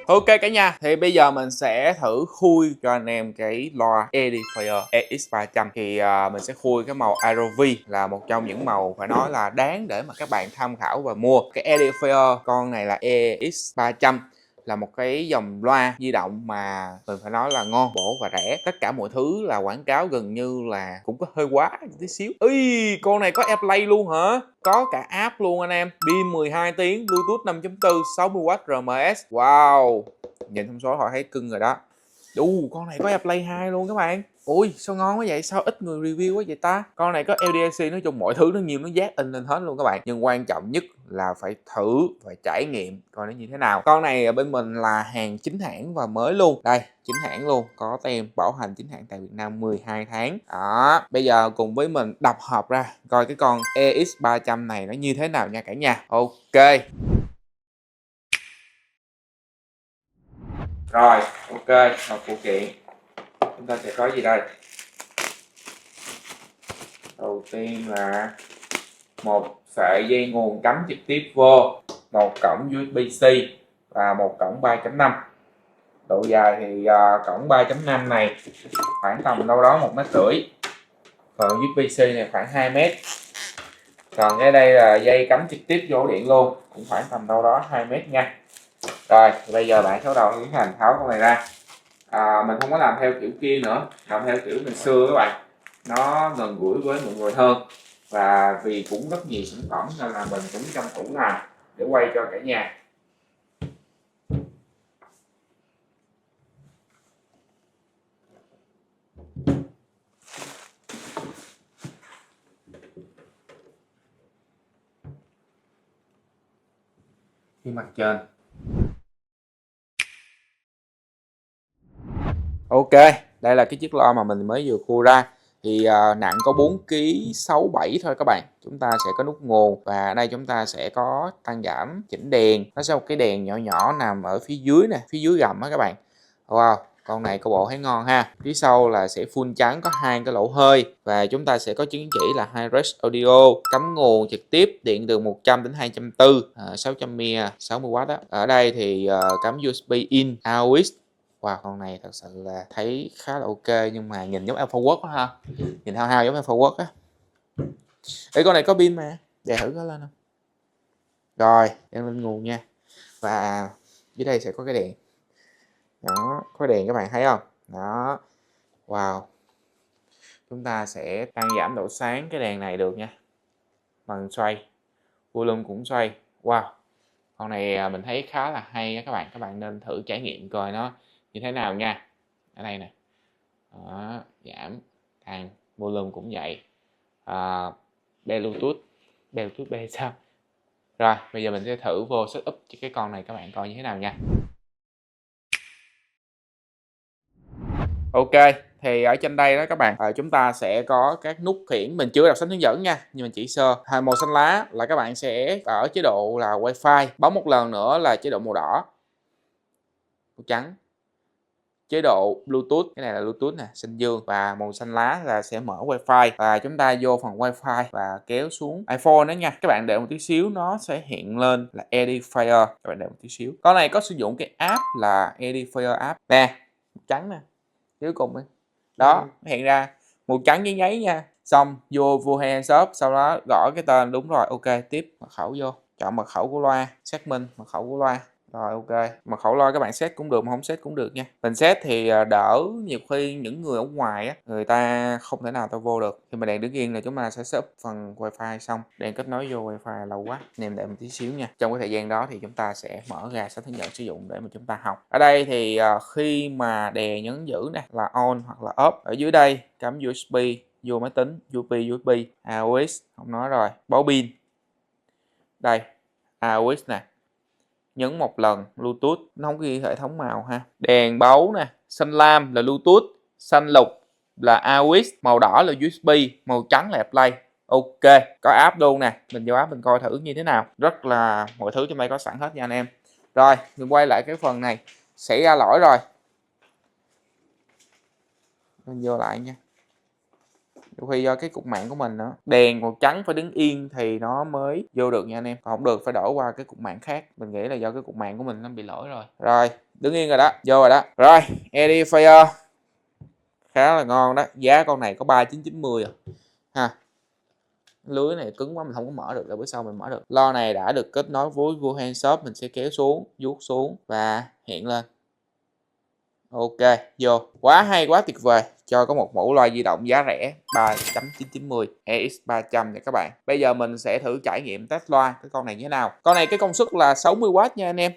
Ok cả nhà, thì bây giờ mình sẽ thử khui cho anh em cái loa EDIFIER ES300. Thì mình sẽ khui cái màu ROV, là một trong những màu phải nói là đáng để mà các bạn tham khảo và mua. Cái EDIFIER con này là ES300, là một cái dòng loa di động mà mình phải nói là ngon, bổ và rẻ. Tất cả mọi thứ là quảng cáo gần như là cũng có hơi quá tí xíu. Ui, con này có AirPlay luôn hả? Có cả app luôn anh em. Pin 12 tiếng, Bluetooth 5.4, 60W RMS. Wow, nhìn thông số họ thấy cưng rồi đó. Con này có AirPlay 2 luôn các bạn. Ui, sao ngon quá vậy? Sao ít người review quá vậy ta? Con này có LDAC, nói chung mọi thứ nó nhiều, nó dát in lên hết luôn các bạn. Nhưng quan trọng nhất là phải thử, phải trải nghiệm coi nó như thế nào. Con này bên mình là hàng chính hãng và mới luôn. Đây, chính hãng luôn, có tem bảo hành chính hãng tại Việt Nam 12 tháng. Đó, bây giờ cùng với mình đập hộp ra coi cái con ES300 này nó như thế nào nha cả nhà. Ok. Rồi, ok, hộp phụ kiện chúng ta sẽ có gì đây? Đầu tiên là một sợi dây nguồn cắm trực tiếp vô, một cổng USB-C và một cổng 3.5. Độ dài thì cổng 3.5 này khoảng tầm đâu đó 1,5 m, còn USB-C này khoảng 2 m. Còn cái đây là dây cắm trực tiếp vô điện luôn, cũng khoảng tầm đâu đó 2 m nha. Rồi, bây giờ bạn bắt đầu tiến hành tháo con này ra. Mình không có làm theo kiểu kia nữa, làm theo kiểu ngày xưa các bạn, nó gần gũi với mọi người hơn. Và vì cũng rất nhiều sản phẩm nên là mình cũng tranh thủ làm để quay cho cả nhà. Phía mặt trên. Ok, đây là cái chiếc loa mà mình mới vừa cua ra. Thì nặng có 4,6 kg thôi các bạn. Chúng ta sẽ có nút nguồn, và ở đây chúng ta sẽ có tăng giảm chỉnh đèn. Nó sẽ có một cái đèn nhỏ nhỏ nằm ở phía dưới nè, phía dưới gầm á các bạn. Wow, con này có bộ thấy ngon ha. Phía sau là sẽ full trắng, có 2 cái lỗ hơi, và chúng ta sẽ có chứng chỉ là High Res Audio, cắm nguồn trực tiếp điện từ 100 đến 240, 600 mAh, 60W đó. Ở đây thì cắm USB in, AUX. Wow, con này thật sự là thấy khá là ok, nhưng mà nhìn giống Alpha World quá ha. Nhìn hao hao giống Alpha World á. Ê, con này có pin mà, để thử có lên không? Rồi, đem lên nguồn nha. Và dưới đây sẽ có cái đèn. Đó, có đèn các bạn thấy không? Đó. Wow. Chúng ta sẽ tăng giảm độ sáng cái đèn này được nha. Bằng xoay. Volume cũng xoay. Wow. Con này mình thấy khá là hay các bạn. Các bạn nên thử trải nghiệm coi nó như thế nào nha. Ở đây nè. Đó, giảm, tăng, volume cũng vậy. Bluetooth B sao? Rồi, bây giờ mình sẽ thử vô setup cái con này các bạn coi như thế nào nha. Ok, thì ở trên đây đó các bạn, chúng ta sẽ có các nút khiển. Mình chưa đọc sách hướng dẫn nha, nhưng mình chỉ sơ. Màu xanh lá là các bạn sẽ ở chế độ là Wi-Fi. Bấm một lần nữa là chế độ màu đỏ, màu trắng. Chế độ Bluetooth, cái này là Bluetooth nè, xanh dương. Và màu xanh lá là sẽ mở Wi-Fi. Và chúng ta vô phần Wi-Fi và kéo xuống iPhone đó nha. Các bạn để một tí xíu nó sẽ hiện lên là EDIFIER. Các bạn để một tí xíu. Con này có sử dụng cái app là EDIFIER app. Nè, trắng nè, cuối cùng ấy. Đó, nó hiện ra màu trắng giấy giấy nha. Xong vô Hands Shop, sau đó gõ cái tên. Đúng rồi, ok, tiếp mật khẩu vô, chọn mật khẩu của loa, xác minh mật khẩu của loa. Rồi ok, mật khẩu loa các bạn set cũng được mà không set cũng được nha. Mình set thì đỡ, nhiều khi những người ở ngoài á, người ta không thể nào ta vô được. Khi mà đèn đứng yên là chúng ta sẽ set up phần Wi-Fi xong, đèn kết nối vô Wi-Fi lâu quá nên đợi một tí xíu nha. Trong cái thời gian đó thì chúng ta sẽ mở ra sách hướng dẫn sử dụng để mà chúng ta học. Ở đây thì khi mà đèn nhấn giữ nè là on hoặc là off. Ở dưới đây cắm USB vô máy tính, USB, AUX không nói rồi, báo pin. Đây, AUX nè. Nhấn một lần Bluetooth, nó không ghi hệ thống màu ha. Đèn báo nè, xanh lam là Bluetooth, xanh lục là AUX, màu đỏ là USB, màu trắng là Play. Ok, có app luôn nè, mình vô app mình coi thử như thế nào. Rất là mọi thứ trong đây có sẵn hết nha anh em. Rồi, mình quay lại cái phần này. Xảy ra lỗi rồi. Mình vô lại nha. Đôi khi do cái cục mạng của mình nó đèn màu trắng phải đứng yên thì nó mới vô được nha anh em, còn không được phải đổi qua cái cục mạng khác. Mình nghĩ là do cái cục mạng của mình nó bị lỗi rồi. Rồi đứng yên rồi đó, vô rồi đó. Rồi Edifier khá là ngon đó, giá con này có 3990 à ha. Lưới này cứng quá mình không có mở được, là bữa sau mình mở được. Lo này đã được kết nối với vua handshop, mình sẽ kéo xuống, vuốt xuống và hiện lên. Ok, vô. Quá hay, quá tuyệt vời. Cho có một mẫu loa di động giá rẻ 3.990 ES300 nha các bạn. Bây giờ mình sẽ thử trải nghiệm test loa cái con này như thế nào. Con này cái công suất là 60W nha anh em.